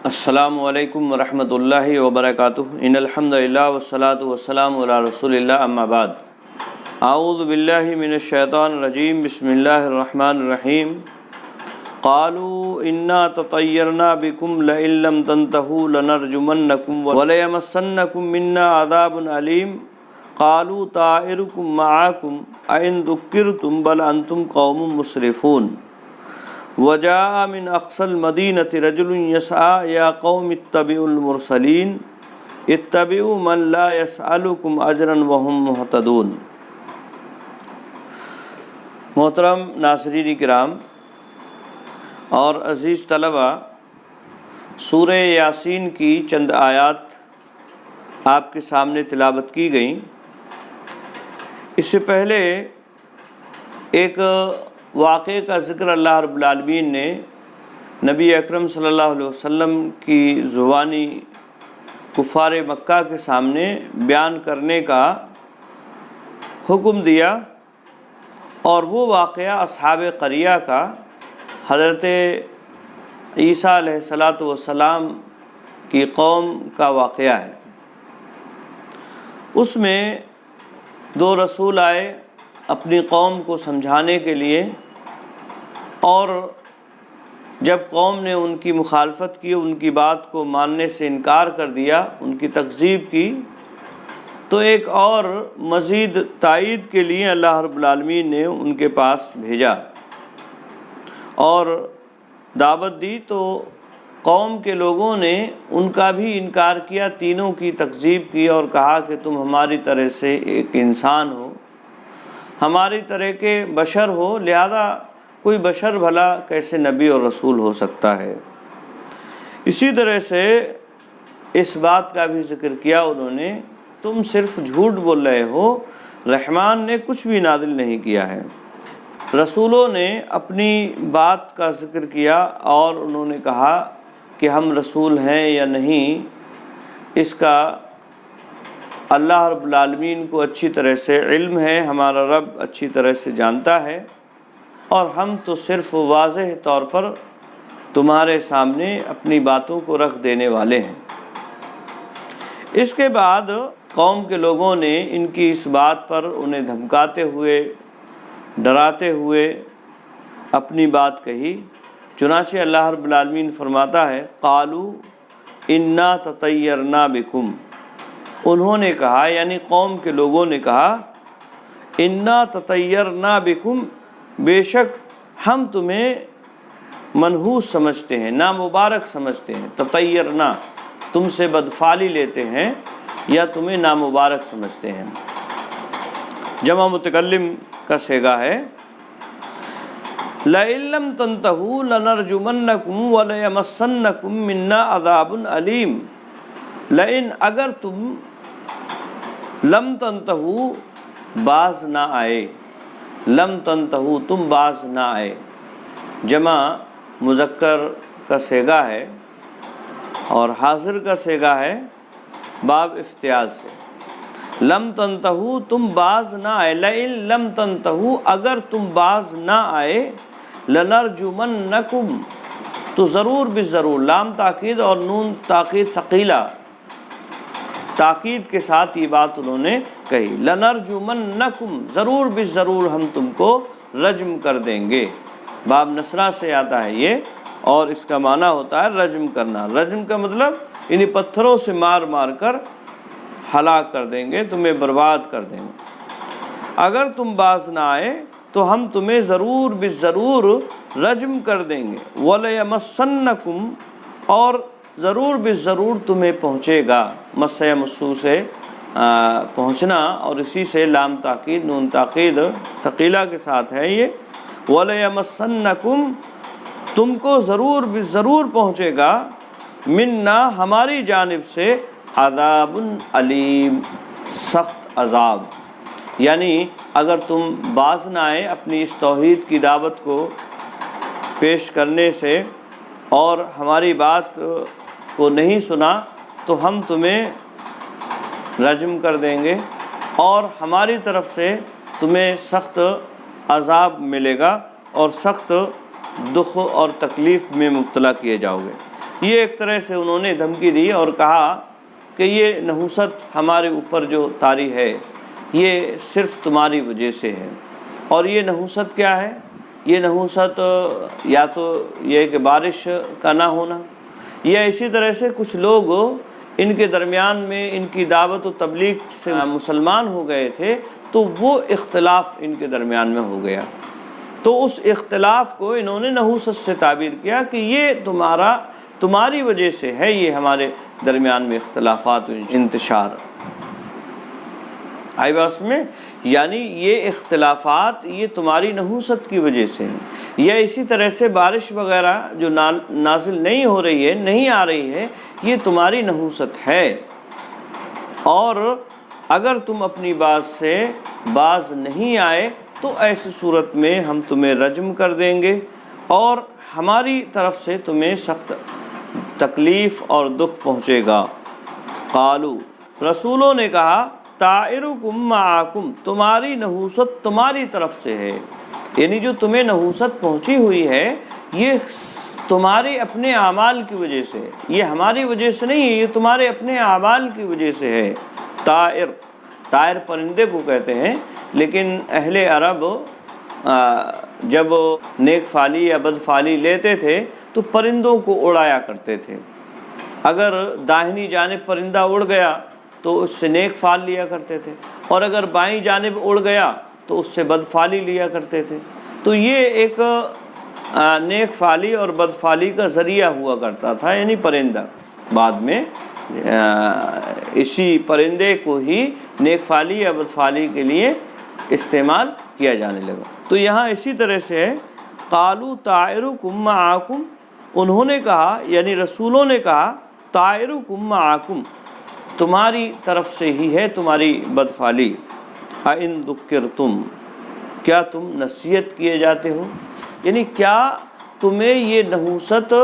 السلام علیکم ورحمۃ اللہ وبرکاتہ۔ ان الحمد للہ والصلاۃ والسلام علی رسول اللہ، اما بعد۔ اعوذ باللہ من الشیطان الرجیم، بسم اللہ الرحمن الرحیم۔ قالوا انا تطیرنا بکم لئن لم تنتہوا لنرجمنکم ولیمسنکم منا عذاب علیم۔ قالوا طائرکم معکم ان ذکرتم بل انتم قوم مسرفون۔ وجاء من اقصى المدینۃ رجل یسعی یا قوم اتبعوا المرسلین اتبعوا من لا یسألکم اجرا وهم مہتدون۔ محترم ناظرین کرام اور عزیز طلبہ، سورہ یاسین کی چند آیات آپ کے سامنے تلاوت کی گئیں۔ اس سے پہلے ایک واقعے کا ذکر اللہ رب العالمین نے نبی اکرم صلی اللہ علیہ وسلم کی زبانی کفار مکہ کے سامنے بیان کرنے کا حکم دیا، اور وہ واقعہ اصحاب قریہ کا، حضرت عیسیٰ علیہ السلام کی قوم کا واقعہ ہے۔ اس میں دو رسول آئے اپنی قوم کو سمجھانے کے لیے، اور جب قوم نے ان کی مخالفت کی، ان کی بات کو ماننے سے انکار کر دیا، ان کی تکذیب کی، تو ایک اور مزید تائید کے لیے اللہ رب العالمین نے ان کے پاس بھیجا اور دعوت دی۔ تو قوم کے لوگوں نے ان کا بھی انکار کیا، تینوں کی تکذیب کی، اور کہا کہ تم ہماری طرح سے ایک انسان ہو، ہماری طرح کے بشر ہو، لہذا کوئی بشر بھلا کیسے نبی اور رسول ہو سکتا ہے۔ اسی طرح سے اس بات کا بھی ذکر کیا انہوں نے، تم صرف جھوٹ بول رہے ہو، رحمان نے کچھ بھی نازل نہیں کیا ہے۔ رسولوں نے اپنی بات کا ذکر کیا اور انہوں نے کہا کہ ہم رسول ہیں یا نہیں، اس کا اللہ رب العالمین کو اچھی طرح سے علم ہے، ہمارا رب اچھی طرح سے جانتا ہے، اور ہم تو صرف واضح طور پر تمہارے سامنے اپنی باتوں کو رکھ دینے والے ہیں۔ اس کے بعد قوم کے لوگوں نے ان کی اس بات پر انہیں دھمکاتے ہوئے، ڈراتے ہوئے اپنی بات کہی۔ چنانچہ اللہ رب العالمین فرماتا ہے، قالوا انا تطیرنا بکم، انہوں نے کہا، یعنی قوم کے لوگوں نے کہا، انا تطیرنا بکم، بے شک ہم تمہیں منحوس سمجھتے ہیں، نامبارک سمجھتے ہیں۔ تطیرنا، تم سے بدفعلی لیتے ہیں یا تمہیں نامبارک سمجھتے ہیں۔ جمع متکلم کا صیغہ ہے، لئن لم تنتہوا لنرجمنکم ولیمسنکم منا عذاب علیم۔ لئن، اگر تم، لم تنتہوا، باز نہ آئے، لم تنتہوا، تم باز نہ آئے، جمع مذکر کا صیغہ ہے اور حاضر کا صیغہ ہے باب افتعال سے۔ لم تنتہوا، تم باز نہ آئے، لئن لم تنتہوا، اگر تم باز نہ آئے، لنرجمنکم، تو ضرور بالضرور، لام تاکید اور نون تاکید ثقیلہ، تاکید کے ساتھ یہ بات انہوں نے کہی، لنرجمنکم، ضرور بالضرور ہم تم کو رجم کر دیں گے۔ باب نصرہ سے آتا ہے یہ، اور اس کا معنی ہوتا ہے رجم کرنا۔ رجم کا مطلب انہیں پتھروں سے مار مار کر ہلاک کر دیں گے، تمہیں برباد کر دیں گے۔ اگر تم باز نہ آئے تو ہم تمہیں ضرور بالضرور رجم کر دیں گے، وَلَيَمَسَّنَّكُمْ، اور ضرور بالضرور تمہیں پہنچے گا، مس مسو سے پہنچنا، اور اسی سے لام تاکید نون تاکید ثقیلہ کے ساتھ ہے یہ، وَلَيَمَسَّنَّكُمْ، تم کو ضرور بالضرور پہنچے گا، منا، ہماری جانب سے، عذاب علیم، سخت عذاب۔ یعنی اگر تم باز نہ آئے اپنی اس توحید کی دعوت کو پیش کرنے سے اور ہماری بات کو نہیں سنا، تو ہم تمہیں رجم کر دیں گے، اور ہماری طرف سے تمہیں سخت عذاب ملے گا اور سخت دکھ اور تکلیف میں مبتلا کیے جاؤ گے۔ یہ ایک طرح سے انہوں نے دھمکی دی اور کہا کہ یہ نحوست ہمارے اوپر جو طاری ہے یہ صرف تمہاری وجہ سے ہے۔ اور یہ نحوست کیا ہے؟ یہ نحوست یا تو یہ کہ بارش کا نہ ہونا، یا اسی طرح سے کچھ لوگ ان کے درمیان میں ان کی دعوت و تبلیغ سے مسلمان ہو گئے تھے، تو وہ اختلاف ان کے درمیان میں ہو گیا، تو اس اختلاف کو انہوں نے نحوست سے تعبیر کیا کہ یہ تمہاری وجہ سے ہے، یہ ہمارے درمیان میں اختلافات و انتشار۔ آئی بات میں؟ یعنی یہ اختلافات یہ تمہاری نحوست کی وجہ سے ہیں، یا اسی طرح سے بارش وغیرہ جو نازل نہیں ہو رہی ہے، نہیں آ رہی ہے، یہ تمہاری نحوست ہے، اور اگر تم اپنی بات سے باز نہیں آئے تو ایسی صورت میں ہم تمہیں رجم کر دیں گے، اور ہماری طرف سے تمہیں سخت تکلیف اور دکھ پہنچے گا۔ قالو، رسولوں نے کہا، طائرکم معاکم، تمہاری نحوست تمہاری طرف سے ہے، یعنی جو تمہیں نحوست پہنچی ہوئی ہے یہ تمہارے اپنے اعمال کی وجہ سے، یہ ہماری وجہ سے نہیں ہے، یہ تمہارے اپنے اعمال کی وجہ سے ہے۔ طائر پرندے کو کہتے ہیں، لیکن اہل عرب جب نیک فالی یا بد فالی لیتے تھے تو پرندوں کو اڑایا کرتے تھے۔ اگر داہنی جانب پرندہ اڑ گیا تو اس سے نیک فال لیا کرتے تھے، اور اگر بائیں جانب اڑ گیا تو اس سے بد فالی لیا کرتے تھے۔ تو یہ ایک نیک فالی اور بد فالی کا ذریعہ ہوا کرتا تھا، یعنی پرندہ۔ بعد میں اسی پرندے کو ہی نیک فالی یا بد فالی کے لیے استعمال کیا جانے لگا۔ تو یہاں اسی طرح سے قالوا طائرکم معاکم، انہوں نے کہا یعنی رسولوں نے کہا، طائرکم معاکم، تمہاری طرف سے ہی ہے تمہاری بدفعلی۔ اَإِن ذُكِّرْتُمْ، کیا تم نصیحت کیے جاتے ہو، یعنی کیا تمہیں یہ نحوست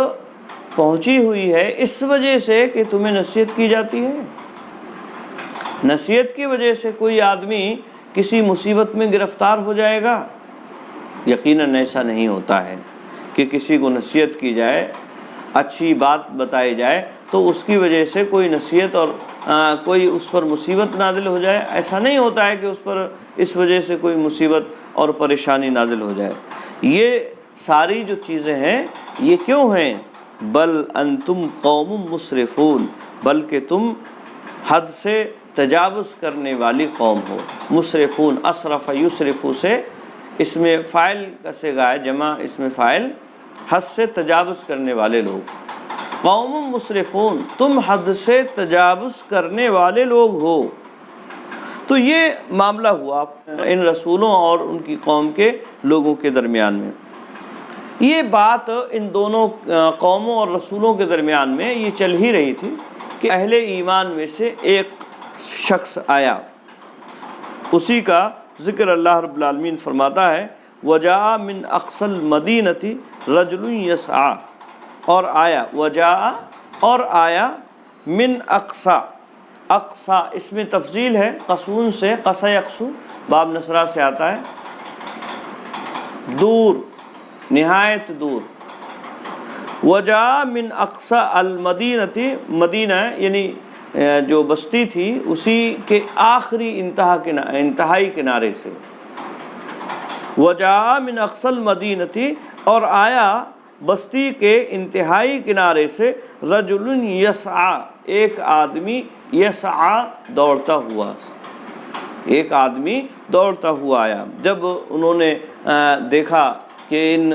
پہنچی ہوئی ہے اس وجہ سے کہ تمہیں نصیحت کی جاتی ہے؟ نصیحت کی وجہ سے کوئی آدمی کسی مصیبت میں گرفتار ہو جائے گا؟ یقیناً ایسا نہیں ہوتا ہے کہ کسی کو نصیحت کی جائے، اچھی بات بتائی جائے تو اس کی وجہ سے کوئی نصیحت اور کوئی اس پر مصیبت نازل ہو جائے۔ ایسا نہیں ہوتا ہے کہ اس پر اس وجہ سے کوئی مصیبت اور پریشانی نازل ہو جائے۔ یہ ساری جو چیزیں ہیں یہ کیوں ہیں؟ بل انتم قوم مسرفون، بلکہ تم حد سے تجاوز کرنے والی قوم ہو۔ مسرفون، اسرف یسرفو سے اس میں فاعل کا صیغہ ہے، جمع اس میں فاعل، حد سے تجاوز کرنے والے لوگ۔ قوم مسرفون، تم حد سے تجاوز کرنے والے لوگ ہو۔ تو یہ معاملہ ہوا ان رسولوں اور ان کی قوم کے لوگوں کے درمیان میں۔ یہ بات ان دونوں قوموں اور رسولوں کے درمیان میں یہ چل ہی رہی تھی کہ اہل ایمان میں سے ایک شخص آیا، اسی کا ذکر اللہ رب العالمین فرماتا ہے، وجاء من اقصى المدینة رجل یسعی، اور آیا، وجاء اور آیا، من اقصا، اقصا اس میں تفضیل ہے، قصون سے، قصا یقصو باب نصرہ سے آتا ہے، دور، نہایت دور۔ وجاء من اقصى المدینة، مدینہ یعنی جو بستی تھی اسی کے آخری انتہائی کنارے سے۔ وجاء من اقصى المدینة، اور آیا بستی کے انتہائی کنارے سے، رجل یسعی، ایک آدمی، یسعی دوڑتا ہوا، ایک آدمی دوڑتا ہوا آیا۔ جب انہوں نے دیکھا کہ ان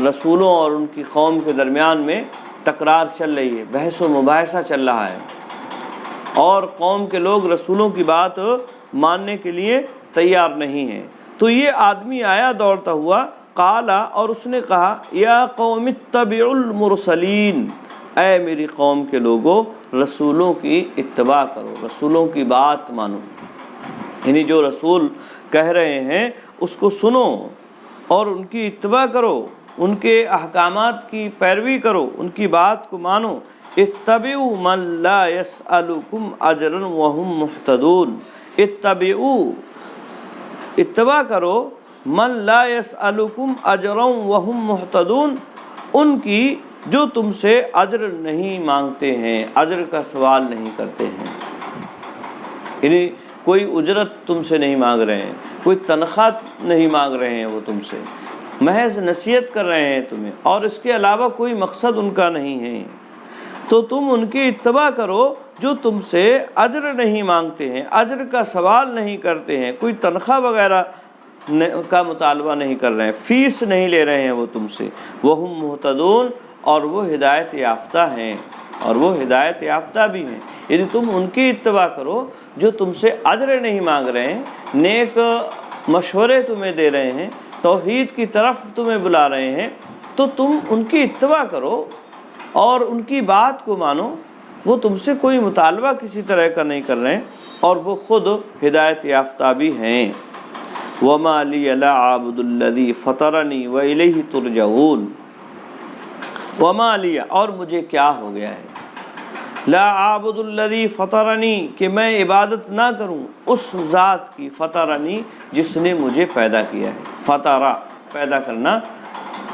رسولوں اور ان کی قوم کے درمیان میں تکرار چل رہی ہے، بحث و مباحثہ چل رہا ہے، اور قوم کے لوگ رسولوں کی بات ماننے کے لیے تیار نہیں ہیں، تو یہ آدمی آیا دوڑتا ہوا، قالا، اور اس نے کہا، یا قوم اتبعوا المرسلین، اے میری قوم کے لوگوں رسولوں کی اتباع کرو، رسولوں کی بات مانو، یعنی جو رسول کہہ رہے ہیں اس کو سنو اور ان کی اتباع کرو، ان کے احکامات کی پیروی کرو، ان کی بات کو مانو۔ اتبعوا من لا يسألكم اجرا وهم مهتدون، اتبعوا، اتباع کرو، من لا يسألكم اجرا وهم مهتدون، ان کی جو تم سے اجر نہیں مانگتے ہیں، اجر کا سوال نہیں کرتے ہیں، یعنی کوئی اجرت تم سے نہیں مانگ رہے ہیں، کوئی تنخواہ نہیں مانگ رہے ہیں وہ تم سے، محض نصیحت کر رہے ہیں تمہیں، اور اس کے علاوہ کوئی مقصد ان کا نہیں ہے، تو تم ان کی اتباع کرو جو تم سے اجر نہیں مانگتے ہیں، اجر کا سوال نہیں کرتے ہیں، کوئی تنخواہ وغیرہ کا مطالبہ نہیں کر رہے ہیں، فیس نہیں لے رہے ہیں وہ تم سے، وہم مہتدون، اور وہ ہدایت یافتہ ہیں، اور وہ ہدایت یافتہ بھی ہیں، یعنی تم ان کی اتباع کرو جو تم سے اجر نہیں مانگ رہے ہیں، نیک مشورے تمہیں دے رہے ہیں، توحید کی طرف تمہیں بلا رہے ہیں، تو تم ان کی اتباع کرو اور ان کی بات کو مانو، وہ تم سے کوئی مطالبہ کسی طرح کا نہیں کر رہے ہیں، اور وہ خود ہدایت یافتہ بھی ہیں۔ وَمَا لِيَ لَا أَعْبُدُ الَّذِي فَطَرَنِي وَإِلَيْهِ تُرْجَعُونَ۔ وَمَا لِيَ، اور مجھے کیا ہو گیا ہے، لا اعبد الذی فطرنی، کہ میں عبادت نہ کروں اس ذات کی، فطرنی جس نے مجھے پیدا کیا ہے، فطرہ پیدا کرنا،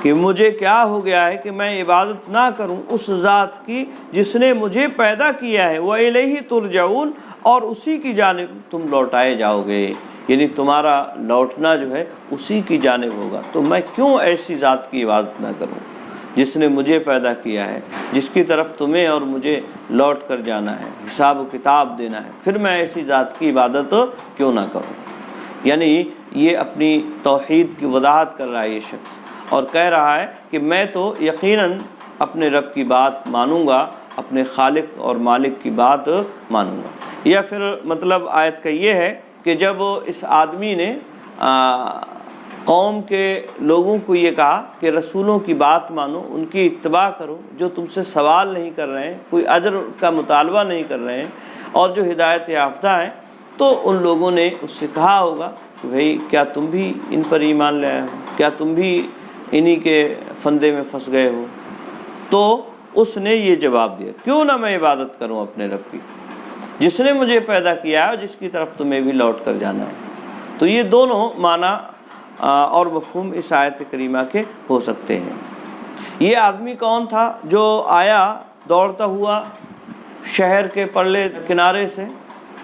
کہ مجھے کیا ہو گیا ہے کہ میں عبادت نہ کروں اس ذات کی جس نے مجھے پیدا کیا ہے، وَإِلَيْهِ تُرْجَعُونَ، اور اسی کی جانب تم لوٹائے جاؤ گے، یعنی تمہارا لوٹنا جو ہے اسی کی جانب ہوگا، تو میں کیوں ایسی ذات کی عبادت نہ کروں جس نے مجھے پیدا کیا ہے، جس کی طرف تمہیں اور مجھے لوٹ کر جانا ہے، حساب و کتاب دینا ہے، پھر میں ایسی ذات کی عبادت کیوں نہ کروں۔ یعنی یہ اپنی توحید کی وضاحت کر رہا ہے یہ شخص، اور کہہ رہا ہے کہ میں تو یقیناً اپنے رب کی بات مانوں گا، اپنے خالق اور مالک کی بات مانوں گا۔ یا پھر مطلب آیت کا یہ ہے کہ جب اس آدمی نے قوم کے لوگوں کو یہ کہا کہ رسولوں کی بات مانو، ان کی اتباع کرو جو تم سے سوال نہیں کر رہے ہیں، کوئی اجر کا مطالبہ نہیں کر رہے ہیں، اور جو ہدایت یافتہ ہیں، تو ان لوگوں نے اس سے کہا ہوگا کہ بھئی کیا تم بھی ان پر ایمان لے آئے ہو، کیا تم بھی انہی کے فندے میں پھنس گئے ہو؟ تو اس نے یہ جواب دیا، کیوں نہ میں عبادت کروں اپنے رب کی جس نے مجھے پیدا کیا ہے اور جس کی طرف تمہیں بھی لوٹ کر جانا ہے۔ تو یہ دونوں معنی اور مفہوم اس آیت کریمہ کے ہو سکتے ہیں۔ یہ آدمی کون تھا جو آیا دوڑتا ہوا شہر کے پرلے کنارے سے؟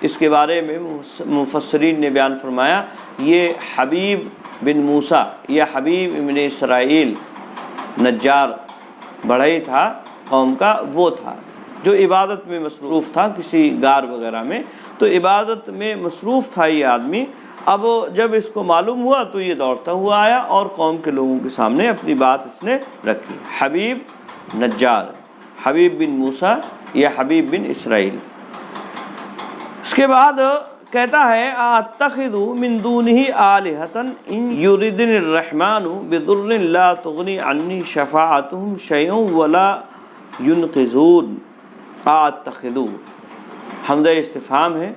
اس کے بارے میں مفسرین نے بیان فرمایا، یہ حبیب بن موسیٰ یا حبیب بن اسرائیل نجار بڑھئی تھا قوم کا، وہ تھا جو عبادت میں مصروف تھا کسی غار وغیرہ میں، تو عبادت میں مصروف تھا یہ آدمی۔ اب جب اس کو معلوم ہوا تو یہ دوڑتا ہوا آیا اور قوم کے لوگوں کے سامنے اپنی بات اس نے رکھی، حبیب نجار، حبیب بن موسیٰ یا حبیب بن اسرائیل۔ اس کے بعد کہتا ہے اتخذ من دونہ آلہۃ ان یردنی الرحمن بضر لا تغنی عنی شفاعتہم شیئا ولا ینقذون۔ اتخذ حمزہ استفہام ہے،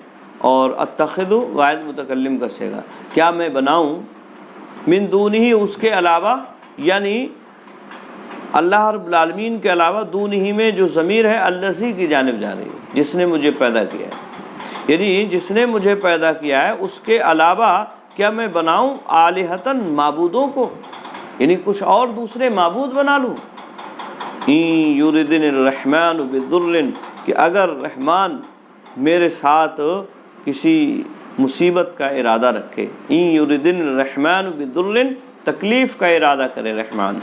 اور اتخذ واحد متکلم کا صیغہ، کیا میں بناؤں، من دونہ اس کے علاوہ، یعنی اللہ رب العالمین کے علاوہ، دونہ میں جو ضمیر ہے الذی کی جانب جا رہی ہے، جس نے مجھے پیدا کیا ہے، یعنی جس نے مجھے پیدا کیا ہے اس کے علاوہ کیا میں بناؤں آلہتاً معبودوں کو، یعنی کچھ اور دوسرے معبود بنا لوں۔ ان یردن الرحمن بضر، کہ اگر رحمان میرے ساتھ کسی مصیبت کا ارادہ رکھے، ان یردن الرحمن بضر، تکلیف کا ارادہ کرے رحمان،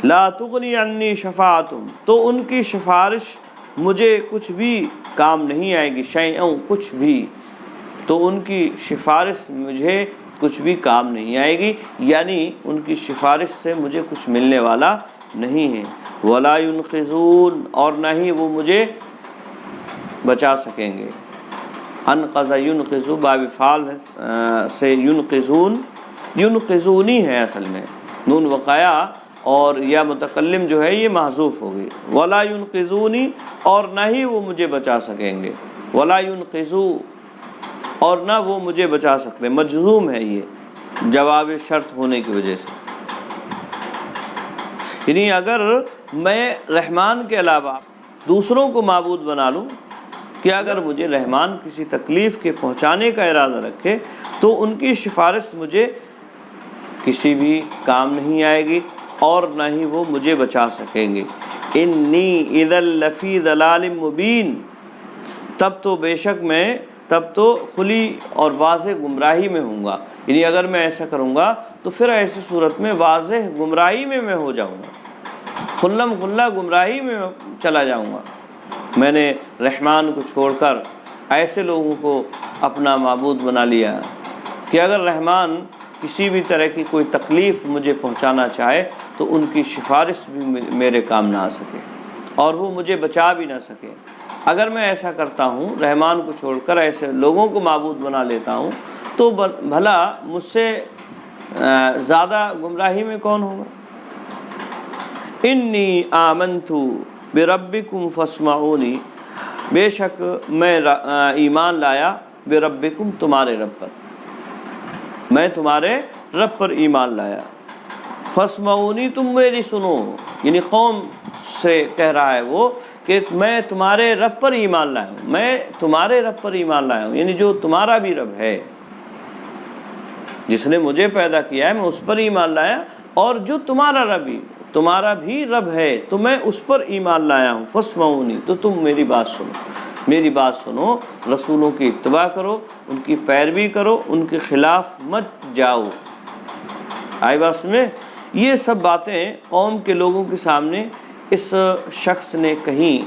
لا تغنی عنی شفاعتہم، تو ان کی سفارش مجھے کچھ بھی کام نہیں آئے گی، شیئا کچھ بھی، تو ان کی سفارش مجھے کچھ بھی کام نہیں آئے گی، یعنی ان کی سفارش سے مجھے کچھ ملنے والا نہیں ہے، ولا ینقذون، اور نہ ہی وہ مجھے بچا سکیں گے۔ انقذ ینقذ باب فعل سے ینقذون، ینقذونی ہے اصل میں، نون وقایا اور یا متکلم جو ہے یہ محذوف ہوگی، ولا ینقذونی، اور نہ ہی وہ مجھے بچا سکیں گے، ولا ینقذو، اور نہ وہ مجھے بچا سکتے، مجزوم ہے یہ جواب شرط ہونے کی وجہ سے، یعنی اگر میں رحمان کے علاوہ دوسروں کو معبود بنا لوں، کہ اگر مجھے رحمان کسی تکلیف کے پہنچانے کا ارادہ رکھے تو ان کی سفارش مجھے کسی بھی کام نہیں آئے گی، اور نہ ہی وہ مجھے بچا سکیں گے۔ انی اذا لفی ضلال مبین، تب تو بے شک میں تب تو کھلی اور واضح گمراہی میں ہوں گا، یعنی اگر میں ایسا کروں گا تو پھر ایسی صورت میں واضح گمراہی میں ہو جاؤں گا، کھلم کھلا گمراہی میں چلا جاؤں گا۔ میں نے رحمان کو چھوڑ کر ایسے لوگوں کو اپنا معبود بنا لیا کہ اگر رحمان کسی بھی طرح کی کوئی تکلیف مجھے پہنچانا چاہے تو ان کی سفارش بھی میرے کام نہ آ سکے اور وہ مجھے بچا بھی نہ سکے۔ اگر میں ایسا کرتا ہوں، رحمان کو چھوڑ کر ایسے لوگوں کو معبود بنا لیتا ہوں، تو بھلا مجھ سے زیادہ گمراہی میں کون ہوگا؟ انی آمنت بربکم فاسمعونی، بے شک میں ایمان لایا بربکم، تمہارے رب پر، میں تمہارے رب پر ایمان لایا۔ فاسمعونی، تم میری سنو، یعنی قوم سے کہہ رہا ہے وہ کہ میں تمہارے رب پر ایمان لایا ہوں، میں تمہارے رب پر ایمان لایا ہوں، یعنی جو تمہارا بھی رب ہے، جس نے مجھے پیدا کیا ہے میں اس پر ایمان لایا، اور جو تمہارا بھی رب ہے تو میں اس پر ایمان لایا ہوں۔ فاسمعونی، تو تم میری بات سنو، رسولوں کی اتباع کرو، ان کی پیروی کرو، ان کے خلاف مت جاؤ۔ آئی بات میں یہ سب باتیں قوم کے لوگوں کے سامنے اس شخص نے کہیں،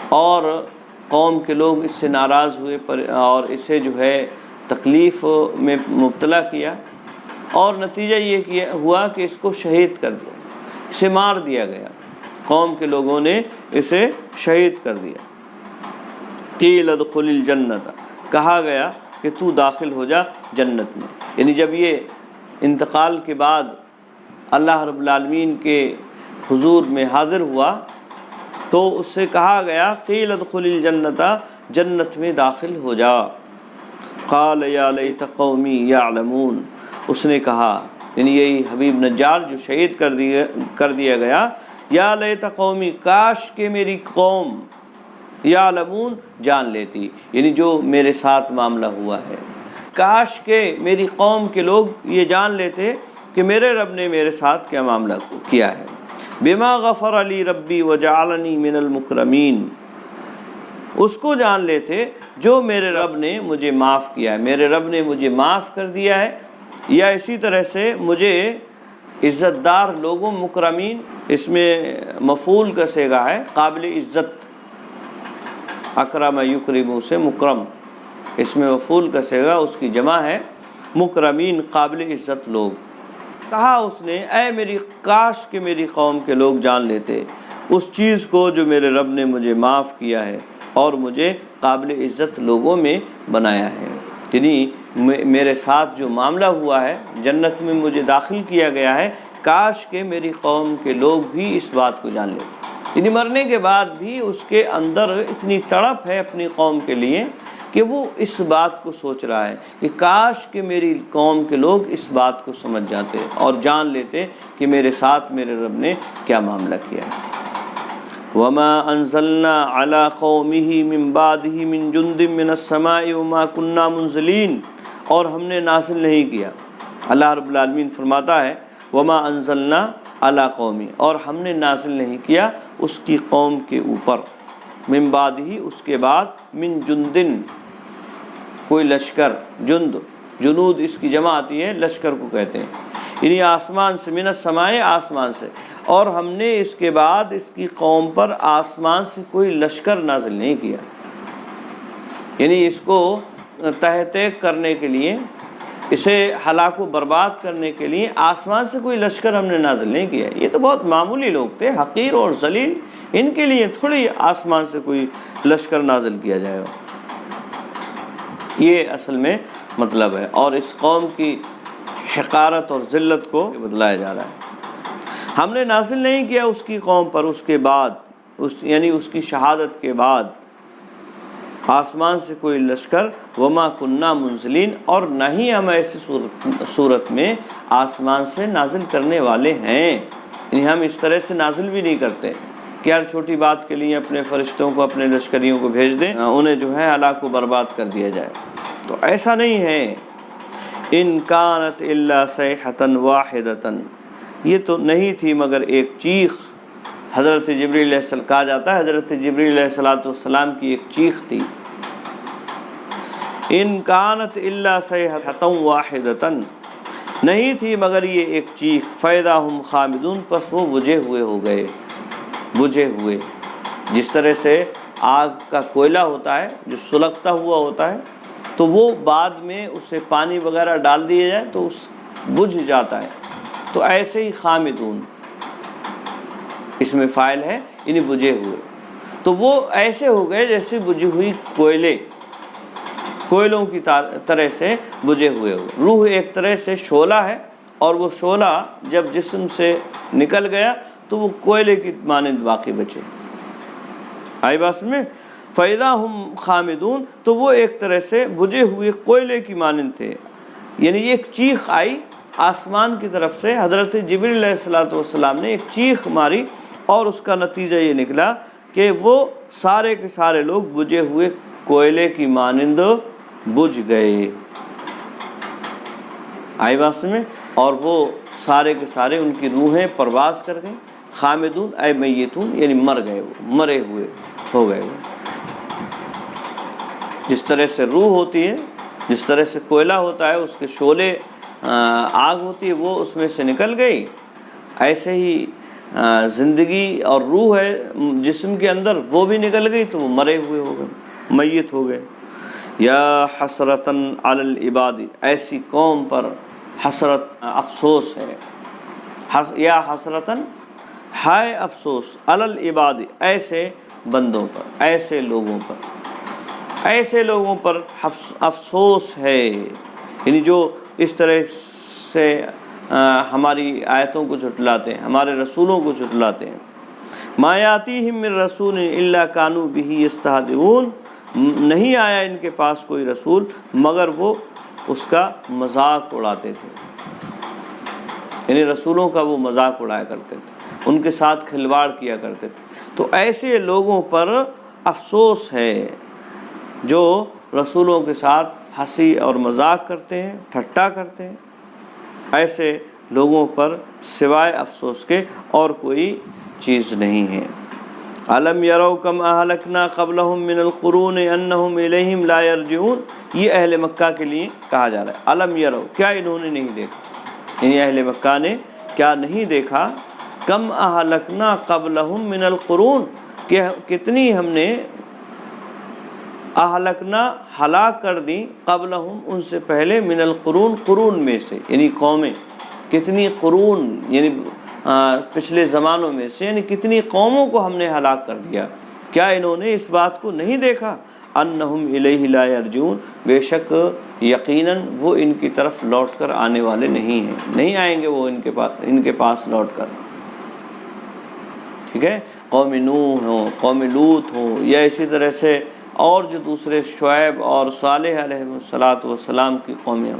اور قوم کے لوگ اس سے ناراض ہوئے اور اسے جو ہے تکلیف میں مبتلا کیا، اور نتیجہ یہ ہوا کہ اس کو شہید کر دیا، اسے مار دیا گیا، قوم کے لوگوں نے اسے شہید کر دیا۔ قیل ادخل الجنت، کہا گیا کہ تو داخل ہو جا جنت میں، یعنی جب یہ انتقال کے بعد اللہ رب العالمین کے حضور میں حاضر ہوا تو اس سے کہا گیا قیل ادخل الجنت، جنت میں داخل ہو جا۔ قال یا لیت قومی یعلمون، اس نے کہا، یعنی یہی حبیب نجار جو شہید کر دیا گیا، یا لیت قومی، کاش کہ میری قوم، یعلمون، جان لیتی، یعنی جو میرے ساتھ معاملہ ہوا ہے، کاش کہ میری قوم کے لوگ یہ جان لیتے کہ میرے رب نے میرے ساتھ کیا معاملہ کیا ہے۔ بما غفر لی ربی وجعلنی من المکرمین، اس کو جان لیتے جو میرے رب نے مجھے معاف کیا ہے، میرے رب نے مجھے معاف کر دیا ہے، یا اسی طرح سے مجھے عزت دار لوگوں، مکرمین، اس میں مفعول کا صیغہ ہے، قابل عزت، اکرم یکرم سے مکرم، اس میں مفعول کا صیغہ، اس کی جمع ہے مکرمین، قابل عزت لوگ۔ کہا اس نے، اے میری کاش کہ میری قوم کے لوگ جان لیتے اس چیز کو جو میرے رب نے مجھے معاف کیا ہے اور مجھے قابل عزت لوگوں میں بنایا ہے، یعنی میرے ساتھ جو معاملہ ہوا ہے، جنت میں مجھے داخل کیا گیا ہے، کاش کہ میری قوم کے لوگ بھی اس بات کو جان لیتے، یعنی مرنے کے بعد بھی اس کے اندر اتنی تڑپ ہے اپنی قوم کے لیے کہ وہ اس بات کو سوچ رہا ہے کہ کاش کہ میری قوم کے لوگ اس بات کو سمجھ جاتے اور جان لیتے کہ میرے ساتھ میرے رب نے کیا معاملہ کیا ہے۔ وَمَا أَنزَلْنَا عَلَىٰ قَوْمِهِ مِن بَعْدِهِ مِن جُندٍ مِّنَ السَّمَاءِ وَمَا كُنَّا مُنزِلِينَ، اور ہم نے نازل نہیں کیا، اللہ رب العالمین فرماتا ہے وَمَا أَنزَلْنَا عَلَىٰ قَوْمِهِ، اور ہم نے نازل نہیں کیا اس کی قوم کے اوپر، من بعدہ، اس کے بعد، من جندن، کوئی لشکر، جنود اس کی جمع آتی ہے، لشکر کو کہتے ہیں، یعنی آسمان سے، من السماء، آسمان سے، اور ہم نے اس کے بعد اس کی قوم پر آسمان سے کوئی لشکر نازل نہیں کیا، یعنی اس کو تحقیق کرنے کے لیے، اسے ہلاک و برباد کرنے کے لیے آسمان سے کوئی لشکر ہم نے نازل نہیں کیا۔ یہ تو بہت معمولی لوگ تھے، حقیر اور ذلیل، ان کے لیے تھوڑی آسمان سے کوئی لشکر نازل کیا جائے گا، یہ اصل میں مطلب ہے، اور اس قوم کی حقارت اور ذلت کو بتلایا جا رہا ہے۔ ہم نے نازل نہیں کیا اس کی قوم پر اس کے بعد، یعنی اس کی شہادت کے بعد، آسمان سے کوئی لشکر، وما کننا منزلین، اور نہ ہی ہم ایسی صورت میں آسمان سے نازل کرنے والے ہیں، یعنی ہم اس طرح سے نازل بھی نہیں کرتے کہ ہر چھوٹی بات کے لیے اپنے فرشتوں کو، اپنے لشکریوں کو بھیج دیں، انہیں جو ہے ہلاک و برباد کر دیا جائے، تو ایسا نہیں ہے۔ ان کانت الا صیحۃ واحدۃ، یہ تو نہیں تھی مگر ایک چیخ، حضرت جبریل علیہ السلام، کہا جاتا ہے حضرت جبریل علیہ السلام کی ایک چیخ تھی، ان کانت الا صیحۃ واحدۃ، نہیں تھی مگر یہ ایک چیخ، فاذا ہم خامدون، پس وہ بجھے ہوئے ہو گئے، بجھے ہوئے۔ جس طرح سے آگ کا کوئلہ ہوتا ہے جو سلگتا ہوا ہوتا ہے، تو وہ بعد میں اسے پانی وغیرہ ڈال دیا جائے تو اس بجھ جاتا ہے، تو ایسے ہی خامدون اس میں فاعل ہے، یعنی بجھے ہوئے، تو وہ ایسے ہو گئے جیسے بجھی ہوئی کوئلوں کی طرح سے بجھے ہوئے ہو۔ روح ایک طرح سے شعلہ ہے، اور وہ شعلہ جب جسم سے نکل گیا تو وہ کوئلے کی مانند باقی بچے۔ آئی بات میں؟ فَإِذَا هُمْ خَامِدُونَ، تو وہ ایک طرح سے بجھے ہوئے کوئلے کی مانند تھے، یعنی ایک چیخ آئی آسمان کی طرف سے، حضرت جبریل علیہ السلام نے ایک چیخ ماری، اور اس کا نتیجہ یہ نکلا کہ وہ سارے کے سارے لوگ بجھے ہوئے کوئلے کی مانند بجھ گئے۔ آئی بات میں؟ اور وہ سارے کے سارے ان کی روحیں پرواز کر گئیں، خامدون اے میتون، یعنی مر گئے، وہ مرے ہوئے ہو گئے۔ جس طرح سے روح ہوتی ہے، جس طرح سے کوئلہ ہوتا ہے، اس کے شعلے آگ ہوتی ہے، وہ اس میں سے نکل گئی، ایسے ہی زندگی اور روح ہے جسم کے اندر، وہ بھی نکل گئی تو وہ مرے ہوئے ہو گئے، میت ہو گئے۔ یا حسرتاً علی العباد، ایسی قوم پر حسرت افسوس ہے، یا حسرتاً ہائے افسوس، علی العباد ایسے بندوں پر، ایسے لوگوں پر، ایسے لوگوں پر افسوس ہے، یعنی جو اس طرح سے ہماری آیتوں کو جھٹلاتے ہیں، ہمارے رسولوں کو جھٹلاتے ہیں۔ ما یاتیہم من رسول الا کانوا بہ یستہزئون، نہیں آیا ان کے پاس کوئی رسول مگر وہ اس کا مذاق اڑاتے تھے، یعنی رسولوں کا وہ مذاق اڑایا کرتے تھے، ان کے ساتھ کھلواڑ کیا کرتے تھے۔ تو ایسے لوگوں پر افسوس ہے جو رسولوں کے ساتھ ہنسی اور مذاق کرتے ہیں، ٹھٹا کرتے ہیں، ایسے لوگوں پر سوائے افسوس کے اور کوئی چیز نہیں ہے۔ الم یروا کم اہلکنا قبلہم من القرون انہم الیہم لا یرجعون، یہ اہل مکہ کے لیے کہا جا رہا ہے۔ الم یروا، کیا انہوں نے نہیں دیکھا، یعنی اہل مکہ نے کیا نہیں دیکھا، کم اہلکنا قبلہم من القرون، کہ کتنی ہم نے اہلکنا ہلاک کر دی، قبلہم ان سے پہلے، من القرون قرون میں سے، یعنی قومیں، کتنی قرون یعنی پچھلے زمانوں میں سے، یعنی کتنی قوموں کو ہم نے ہلاک کر دیا۔ کیا انہوں نے اس بات کو نہیں دیکھا، انہم الیہ لا یرجعون، بے شک یقیناً وہ ان کی طرف لوٹ کر آنے والے نہیں ہیں، نہیں آئیں گے وہ ان کے پاس لوٹ کر۔ ٹھیک ہے، قوم نوح ہوں، قوم لوط ہوں، یا اسی طرح سے اور جو دوسرے شعیب اور صالح علیہ السلام کی قومیں ہوں،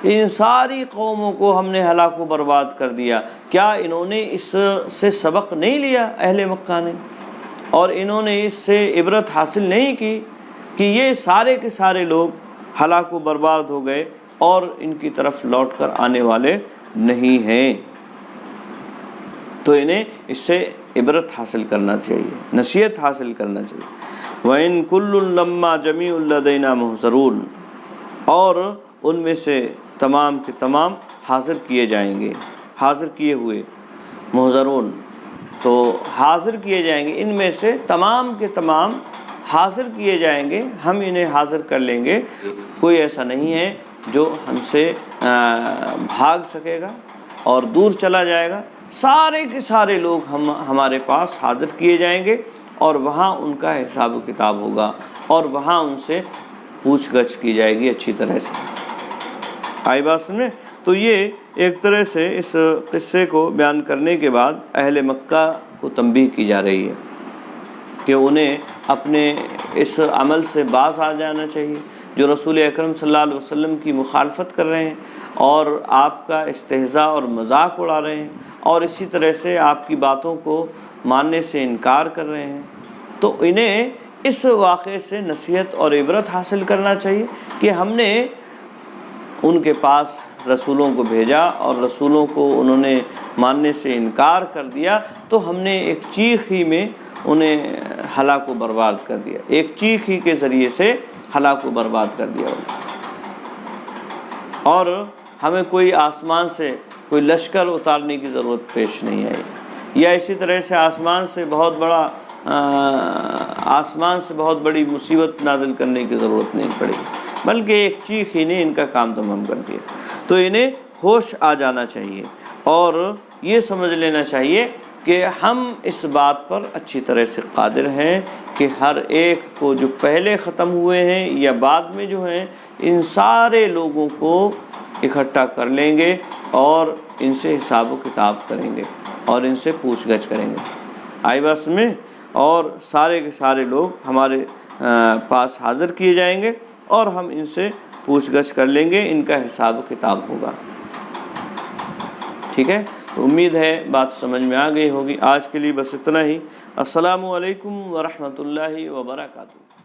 ان ساری قوموں کو ہم نے ہلاک و برباد کر دیا۔ کیا انہوں نے اس سے سبق نہیں لیا اہل مکہ نے، اور انہوں نے اس سے عبرت حاصل نہیں کی کہ یہ سارے کے سارے لوگ ہلاک و برباد ہو گئے اور ان کی طرف لوٹ کر آنے والے نہیں ہیں؟ تو انہیں اس سے عبرت حاصل کرنا چاہیے، نصیحت حاصل کرنا چاہیے۔ وَإِن كُلٌّ لَمَّا جَمِيعٌ لَدَيْنَا مُحْضَرُونَ، اور ان میں سے تمام کے تمام حاضر کیے جائیں گے، حاضر کیے ہوئے، محضرون تو حاضر کیے جائیں گے، ان میں سے تمام کے تمام حاضر کیے جائیں گے، ہم انہیں حاضر کر لیں گے، کوئی ایسا نہیں ہے جو ہم سے بھاگ سکے گا اور دور چلا جائے گا، سارے کے سارے لوگ ہمارے پاس حاضر کیے جائیں گے، اور وہاں ان کا حساب و کتاب ہوگا، اور وہاں ان سے پوچھ گچھ کی جائے گی اچھی طرح سے۔ آئی بات سمجھے؟ تو یہ ایک طرح سے اس قصے کو بیان کرنے کے بعد اہل مکہ کو تنبیہ کی جا رہی ہے کہ انہیں اپنے اس عمل سے باز آ جانا چاہیے جو رسول اکرم صلی اللہ علیہ وسلم کی مخالفت کر رہے ہیں اور آپ کا استہزاء اور مذاق اڑا رہے ہیں، اور اسی طرح سے آپ کی باتوں کو ماننے سے انکار کر رہے ہیں۔ تو انہیں اس واقعے سے نصیحت اور عبرت حاصل کرنا چاہیے کہ ہم نے ان کے پاس رسولوں کو بھیجا اور رسولوں کو انہوں نے ماننے سے انکار کر دیا تو ہم نے ایک چیخ ہی میں انہیں ہلاک و برباد کر دیا، ایک چیخ ہی کے ذریعے سے ہلاک و برباد کر دیا انہیں۔ اور ہمیں کوئی آسمان سے کوئی لشکر اتارنے کی ضرورت پیش نہیں آئی، یا اسی طرح سے آسمان سے بہت بڑی مصیبت نازل کرنے کی ضرورت نہیں پڑی، بلکہ ایک چیخ ہی نے ان کا کام تمام کر دیا۔ تو انہیں ہوش آ جانا چاہیے اور یہ سمجھ لینا چاہیے کہ ہم اس بات پر اچھی طرح سے قادر ہیں کہ ہر ایک کو جو پہلے ختم ہوئے ہیں یا بعد میں جو ہیں ان سارے لوگوں کو اکٹھا کر لیں گے اور ان سے حساب و کتاب کریں گے اور ان سے پوچھ گچھ کریں گے۔ آئی بس میں، اور سارے کے سارے لوگ ہمارے پاس حاضر کیے جائیں گے اور ہم ان سے پوچھ گچھ کر لیں گے، ان کا حساب و کتاب ہوگا۔ ٹھیک ہے، تو امید ہے بات سمجھ میں آ گئی ہوگی۔ آج کے لیے بس اتنا ہی۔ السلام علیکم ورحمۃ اللہ وبرکاتہ۔